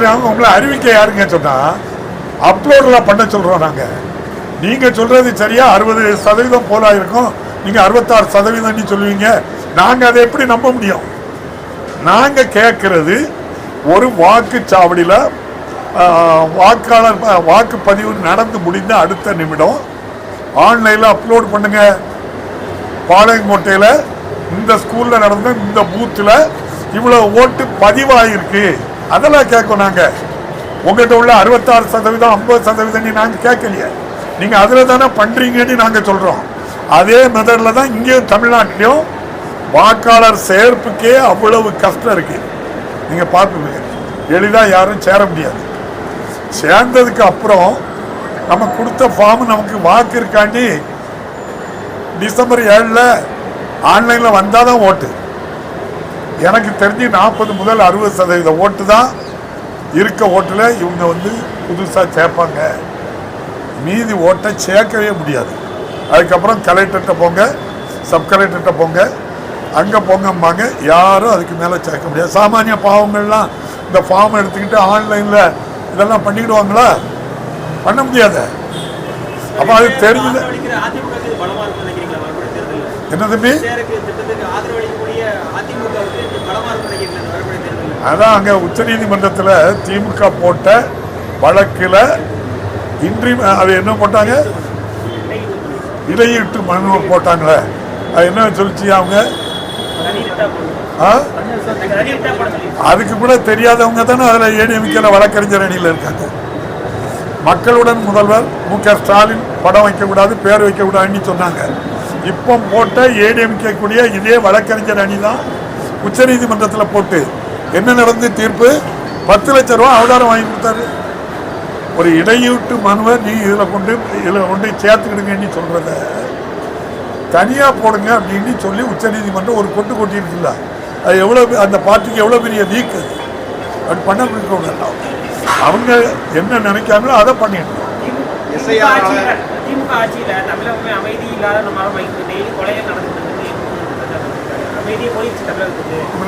நாங்க உங்களை அறிவிக்க யாருங்க சொன்னா அப்லோட்ல பண்ண சொல்றோம் நாங்க. நீங்க சொல்றது சரியா 60% போலா இருக்கும், நீங்க 66% சொல்லுவீங்க. நாங்க அதை எப்படி நம்ப முடியும்? நாங்க கேட்கறது ஒரு வாக்குச்சாவடியில வாக்காளர் வாக்குப்பதிவு நடந்து முடிந்த அடுத்த நிமிடம் ஆன்லைன்ல அப்லோட் பண்ணுங்க. பாளையங்கோட்டையில் இந்த ஸ்கூல்ல நடந்த இந்த பூத்துல இவ்வளவு ஓட்டு பதிவாயிருக்கு, அதெல்லாம் கேட்கும். நாங்க உங்ககிட்ட உள்ள 66%, 50% நாங்க கேட்கலையே, நீங்க அதுல தானே பண்றீங்கன்னு நாங்க சொல்றோம். அதே மெத்தட்ல தான் இங்கேயும் தமிழ்நாட்டிலையும் வாக்காளர் சேர்ப்புக்கே அவ்வளவு கஷ்டம் இருக்கு. நீங்க பார்ப்பீங்க, எளிதா யாரும் சேர முடியாது. சேர்ந்ததுக்கு அப்புறம் நம்ம கொடுத்த ஃபார்ம் நமக்கு வாக்கு இருக்காண்டி டிசம்பர் 7 ஆன்லைன்ல வந்தாதான் ஓட்டு. எனக்கு தெரிஞ்சு 40 முதல் 60% ஓட்டு தான் இருக்க ஓட்டுல இவங்க புதுசா சேர்ப்பாங்க. மீதி ஓட்டை சேர்க்கவே முடியாது. அதுக்கப்புறம் கலெக்டர்கிட்ட போங்க, சப் கலெக்டர்கிட்ட போங்க, அங்க போங்கம்பாங்க. யாரும் அதுக்கு மேல சேர்க்க முடியாது. சாமானிய பாவங்கள்லாம் இந்த ஃபார்ம் எடுத்துக்கிட்டு ஆன்லைன்ல இதெல்லாம் பண்ணிக்கிடுவாங்களா? பண்ண முடியாது. அப்ப அது தெரிஞ்சது என்ன தம்பி? அதான் அங்க உச்ச நீதிமன்றத்தில் திமுக போட்ட வழக்குல இன்றி அது என்ன போட்டாங்க, இடையீட்டு மனு போட்டாங்களே, அது என்ன சொல்லிச்சு அவங்க? அதுக்கு கூட தெரியாதவங்க தானே அதுல ஏடிஎம்கேல வழக்கறிஞர் அணியில் இருக்காங்க. மக்களுடன் முதல்வர் மு.க. ஸ்டாலின் படம் வைக்கக்கூடாது, பேர் வைக்கக்கூடாதுன்னு சொன்னாங்க. இப்போ போட்ட ஏடிஎம்கே கூடிய இதே வழக்கறிஞர் அணி தான் உச்ச நீதிமன்றத்தில் போட்டு என்ன நடந்து தீர்ப்பு? 10 லட்சம் ரூபா அவதாரம் வாங்கி கொடுத்தாரு. ஒரு இடையூட்டு மனுவை நீ இதில் கொண்டு சேர்த்துக்கிடுங்கன்னு சொல்றத தனியாக போடுங்க அப்படின்னு சொல்லி உச்ச நீதிமன்றம் ஒரு கொண்டு கொட்டியிருக்குல்ல, அது எவ்வளோ அந்த பார்ட்டிக்கு எவ்வளோ பெரிய வீக் அது பண்ண முடியும். அவங்க என்ன நினைக்காங்களோ அதை பண்ணிடணும்.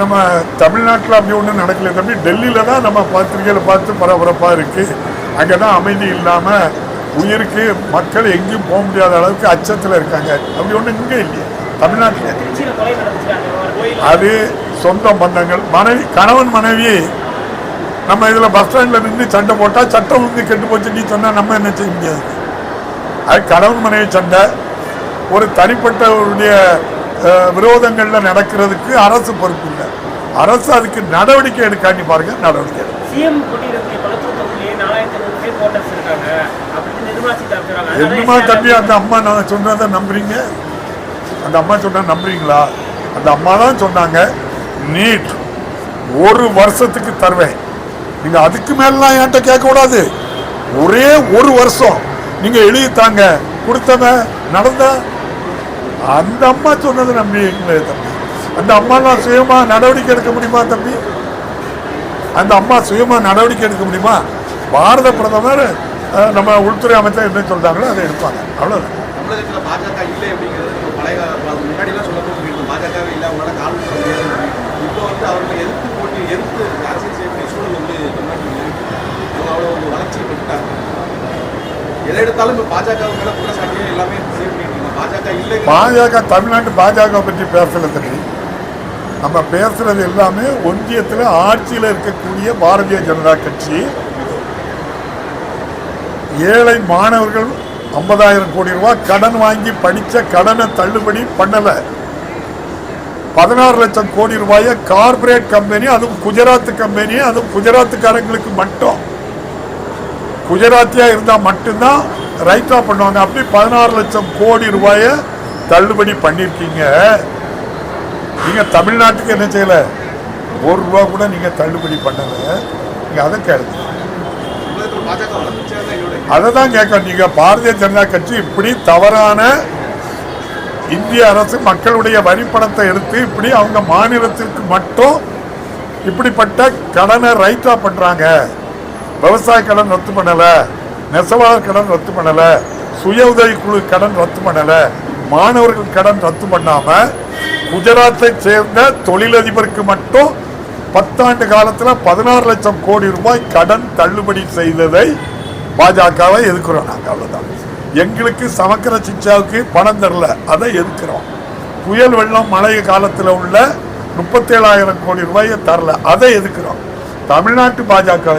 நம்ம தமிழ்நாட்டில் அப்படி ஒன்றும் நடக்கல தம்பி. டெல்லியில தான் நம்ம பத்திரிகையில பார்த்து பரபரப்பாக இருக்கு. அங்கதான் அமைதி இல்லாம உயிருக்கு மக்கள் எங்கேயும் போக முடியாத அளவுக்கு அச்சத்தில் இருக்காங்க. அப்படி ஒன்றும் இங்கே இல்லையா தமிழ்நாட்டில். அது சொந்த பந்தங்கள், மனைவி கணவன் மனைவி நம்ம இதில் பஸ் ஸ்டாண்டில் நின்று சண்டை போட்டால் சட்டம் கெட்டு போச்சு நீ சொன்னால் நம்ம என்ன செய்ய முடியாது. அது கணவன் மனைவி சண்டை. ஒரு தனிப்பட்டவருடைய விரோதங்களில் நடக்கிறதுக்கு அரசு பொறுப்பு இல்லை. அரசு அதுக்கு நடவடிக்கை எடுக்காண்டி பாருங்க, நடவடிக்கை என்னமா தம்பி அந்த அம்மா நான் சொன்னதை நம்புறீங்க? அந்த அம்மா சொன்ன நம்புறீங்களா? அந்த அம்மா தான் சொன்னாங்க நீட் 1 வருஷத்துக்கு தருவேன், நீங்க அதுக்கு மேலாம் என்கிட்ட கேட்க கூடாது, ஒரே 1 வருஷம் நீங்க எழுதித்தாங்க, கொடுத்தவன் நடந்த. அந்த அம்மா சொன்னது நம்பிங்களே தம்பி. அந்த அம்மாலாம் சுயமா நடவடிக்கை எடுக்க முடியுமா தம்பி? அந்த அம்மா சுயமா நடவடிக்கை எடுக்க முடியுமா? பாரத பிரதமர் நம்ம உள்துறை அமைச்சர் என்ன சொல்றாங்களோ அதை எடுப்பாங்க, அவ்வளவுதான். பாஜக தமிழ்நாட்டு பாஜக பற்றி பேசல தம்பி. நம்ம பேசுறது எல்லாமே ஒன்றியத்தில் ஆட்சியில் இருக்கக்கூடிய பாரதிய ஜனதா கட்சி ஏழை மாணவர்கள் 50,000 கோடி ரூபாய் கடன் வாங்கி படிச்ச கடனை தள்ளுபடி பண்ணல. 16 லட்சம் கோடி ரூபாயை கார்பரேட் கம்பெனி, அதுவும் குஜராத் கம்பெனி, அதுவும் குஜராத்துக்காரங்களுக்கு மட்டும், குஜராத்தியா இருந்தா மட்டும்தான் ரைட்டா பண்ணுவாங்க. அப்படி 16 லட்சம் கோடி ரூபாயை தள்ளுபடி பண்ணிருக்கீங்க. நீங்க தமிழ்நாட்டுக்கு என்ன செய்யல? 1 ரூபா கூட நீங்க தள்ளுபடி பண்ணல. நீங்க அதை கேளுங்க, அதை தான் கேட்க. நீங்க பாரதிய ஜனதா கட்சி இப்படி தவறான இந்திய அரசு மக்களுடைய வரி பணத்தை எடுத்து இப்படி அவங்க மாநிலத்திற்கு மட்டும் இப்படிப்பட்ட கடனை ரைட்டா பண்றாங்க. விவசாய கடன் ரத்து பண்ணல, நெசவாளர் கடன் ரத்து பண்ணல, சுய உதவி குழு கடன் ரத்து பண்ணல, மாணவர்கள் கடன் ரத்து பண்ணாம குஜராத்தை சேர்ந்த தொழிலதிபருக்கு மட்டும் 10 ஆண்டு காலத்தில் 16 லட்சம் கோடி ரூபாய் கடன் தள்ளுபடி செய்ததை பாஜகவை எதிர்க்கிறோம். நாங்கள் அவ்வளவுதான். எங்களுக்கு சமக்கர சிக்ஷாவுக்கு பணம் தரல, அதை எதிர்க்கிறோம். புயல் வெள்ளம் மழை காலத்தில் உள்ள 37,000 கோடி ரூபாயை தரல, அதை எதிர்க்கிறோம். தமிழ்நாட்டு பாஜக